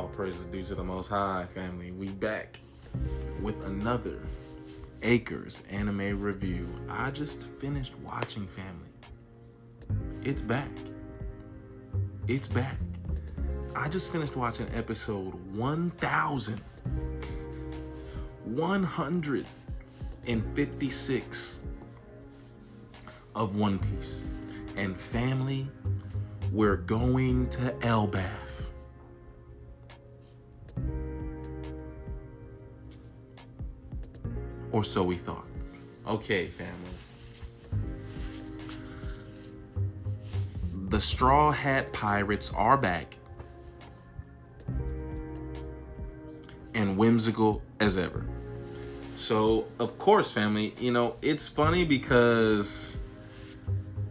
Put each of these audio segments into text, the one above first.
All praises due to the Most High, family. We back with another Acres anime review. I just finished watching, family. It's back. It's back. I just finished watching episode 1156 of One Piece. And family, we're going to Elbaf. Or so we thought. Okay, family. The Straw Hat Pirates are back. And whimsical as ever. So, of course, family, it's funny because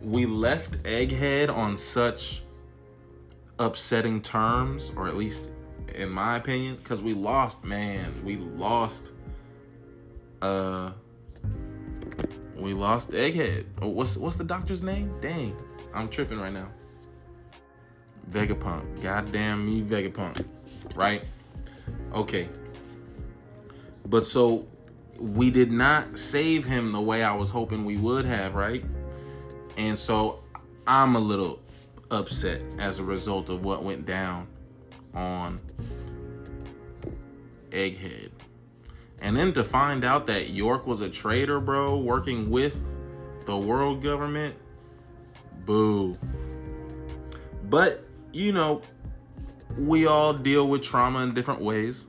we left Egghead on such upsetting terms, or at least in my opinion, because we lost Egghead. What's the doctor's name? Dang, I'm tripping right now. Vegapunk. Goddamn me, Vegapunk. Right? Okay. But so we did not save him the way I was hoping we would have, right? And so I'm a little upset as a result of what went down on Egghead. And then to find out that York was a traitor, bro, working with the world government, boo. But, we all deal with trauma in different ways.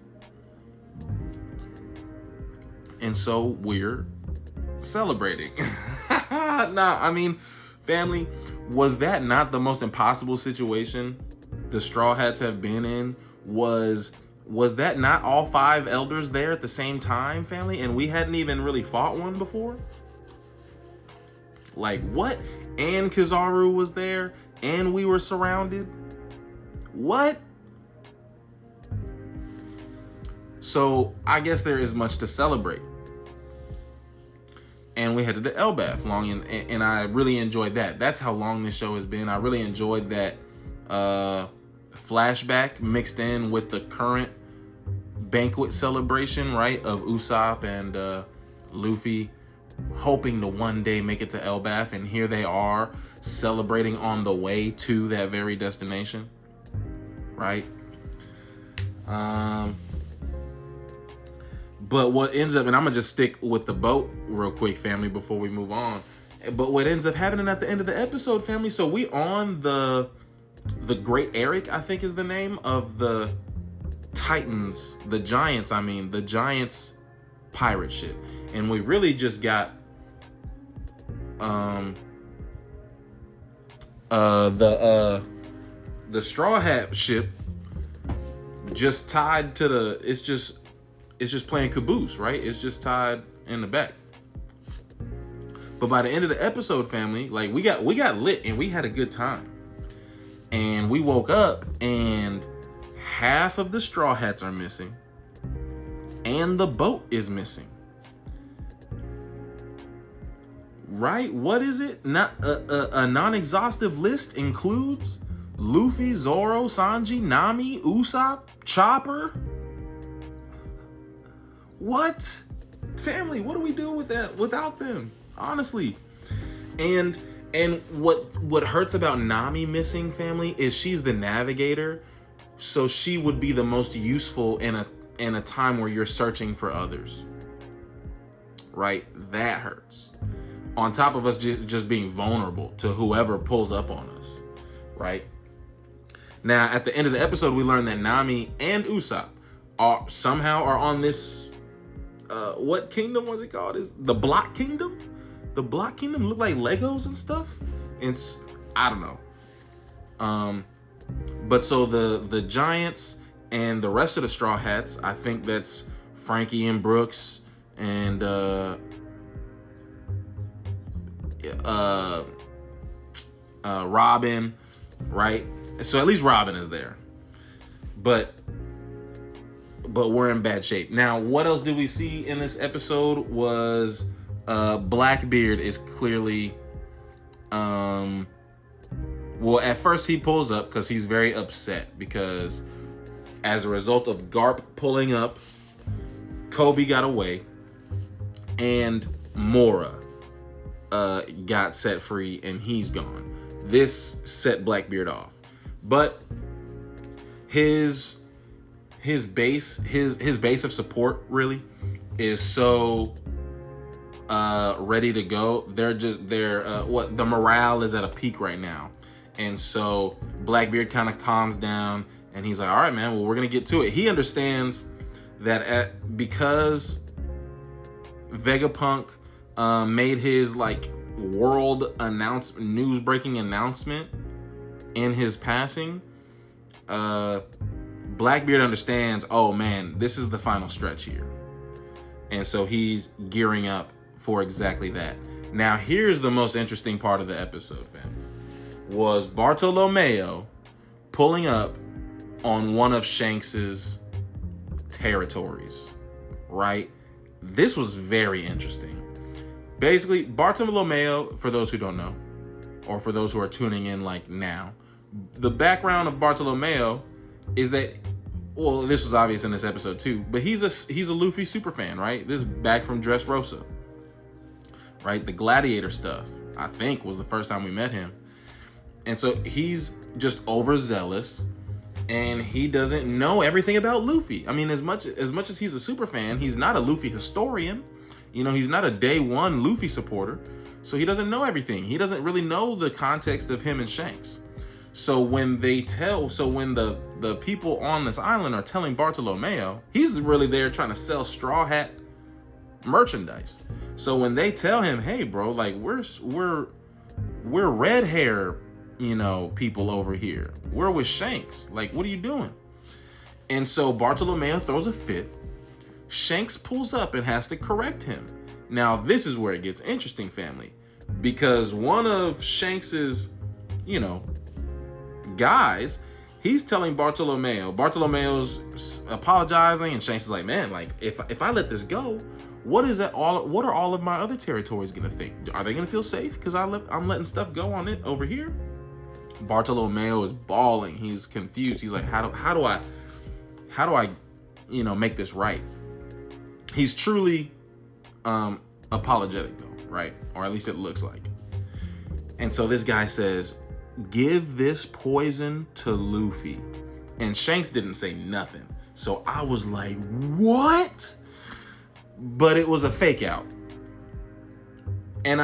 And so we're celebrating. Family, was that not the most impossible situation the Straw Hats have been in? Was that not all 5 elders there at the same time, family? And we hadn't even really fought one before? Like, what? And Kizaru was there, and we were surrounded? What? So, I guess there is much to celebrate. And we headed to Elbaf and I really enjoyed that. That's how long this show has been. I really enjoyed that flashback mixed in with the current banquet celebration, right, of Usopp and Luffy hoping to one day make it to Elbaf, and here they are celebrating on the way to that very destination, right? But what ends up, and I'm gonna just stick with the boat real quick, family, before we move on. But what ends up happening at the end of the episode, family, so we on the Great Eric, I think is the name of the Titans, the Giants pirate ship. And we really just got the Straw Hat ship just tied to it's just playing caboose, right? It's just tied in the back. But by the end of the episode, family, like we got lit and we had a good time. And we woke up and half of the Straw Hats are missing and the boat is missing. Right? What is it? Not a non-exhaustive list includes Luffy, Zoro, Sanji, Nami, Usopp, Chopper. What? Family, what do we do with that without them? Honestly. And what hurts about Nami missing, family, is she's the navigator. So she would be the most useful in a time where you're searching for others. Right? That hurts. On top of us just being vulnerable to whoever pulls up on us. Right? Now, at the end of the episode, we learned that Nami and Usopp somehow are on this what kingdom was it called? Is the Block Kingdom? The Block Kingdom look like Legos and stuff. It's I don't know. But so the Giants and the rest of the Straw Hats, I think that's Frankie and Brooks and Robin, right? So at least Robin is there. But we're in bad shape. Now, what else did we see in this episode was Blackbeard is clearly well, at first he pulls up because he's very upset because as a result of Garp pulling up, Kobe got away, and Mora got set free, and he's gone. This set Blackbeard off, but his base of support really is so ready to go. The morale is at a peak right now, and so Blackbeard kind of calms down, and he's like, all right, man, well, we're gonna get to it. He understands that because Vegapunk made his like world news breaking announcement in his passing, Blackbeard understands, oh man, this is the final stretch here. And so he's gearing up for exactly that. Now, here's the most interesting part of the episode, fam. Was Bartolomeo pulling up on one of Shanks's territories, right? This was very interesting. Basically, Bartolomeo, for those who don't know, or for those who are tuning in like now, the background of Bartolomeo is that, well, this was obvious in this episode too, but he's a Luffy super fan, right? This is back from Dressrosa, right? The Gladiator stuff, I think, was the first time we met him. And so he's just overzealous, and he doesn't know everything about Luffy. I mean, as much as he's a super fan, he's not a Luffy historian. You know, he's not a day one Luffy supporter, so he doesn't know everything. He doesn't really know the context of him and Shanks. So when the people on this island are telling Bartolomeo, he's really there trying to sell Straw Hat merchandise. So when they tell him, hey bro, like we're red hair, you know, people over here. We're with Shanks. Like, what are you doing? And so Bartolomeo throws a fit. Shanks pulls up and has to correct him. Now, this is where it gets interesting, family, because one of Shanks's, you know, guys, he's telling Bartolomeo's apologizing, and Shanks is like, man, like if I let this go, what are all of my other territories gonna think? Are they gonna feel safe because I'm letting stuff go on it over here? Bartolomeo is bawling. He's confused. He's like, how do I you know, make this right? He's truly apologetic though, right? Or at least it looks like. And so this guy says, give this poison to Luffy. And Shanks didn't say nothing. So I was like, what? But it was a fake out. And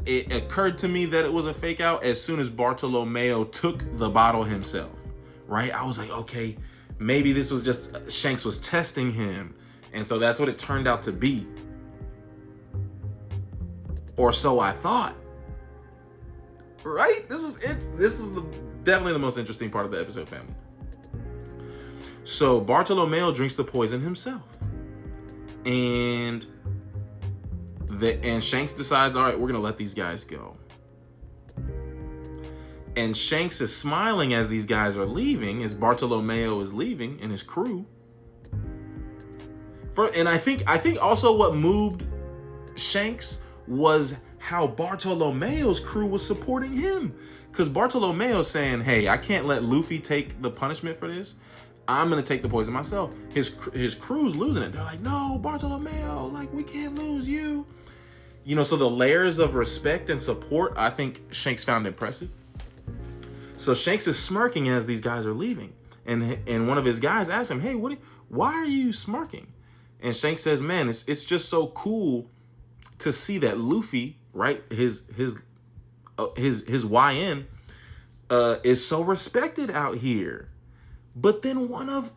it occurred to me that it was a fake out as soon as Bartolomeo took the bottle himself, right? I was like, okay, maybe this was just Shanks was testing him. And so that's what it turned out to be. Or so I thought. Right? This is it. This is definitely the most interesting part of the episode, family. So Bartolomeo drinks the poison himself. And Shanks decides, all right, we're gonna let these guys go. And Shanks is smiling as these guys are leaving, as Bartolomeo is leaving and his crew. And I think also what moved Shanks was how Bartolomeo's crew was supporting him. Because Bartolomeo's saying, hey, I can't let Luffy take the punishment for this. I'm gonna take the poison myself. His crew's losing it. They're like, no, Bartolomeo, like we can't lose you. You know, so the layers of respect and support, I think Shanks found impressive. So Shanks is smirking as these guys are leaving. And one of his guys asks him, hey, why are you smirking? And Shanks says, man, it's just so cool to see that Luffy, right, his YN is so respected out here. But then one of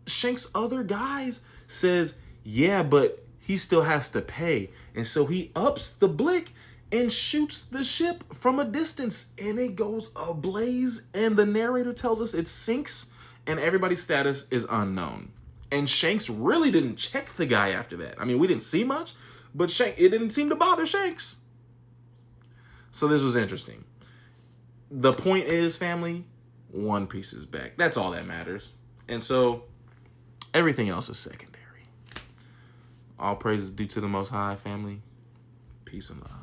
Shanks' other guys says, yeah, but he still has to pay. And so he ups the blick and shoots the ship from a distance, and it goes ablaze, and the narrator tells us it sinks and everybody's status is unknown. And Shanks really didn't check the guy after that. I mean, we didn't see much, but it didn't seem to bother Shanks. So this was interesting. The point is, family, One Piece is back. That's all that matters. And so everything else is secondary. All praises due to the Most High, family. Peace and love.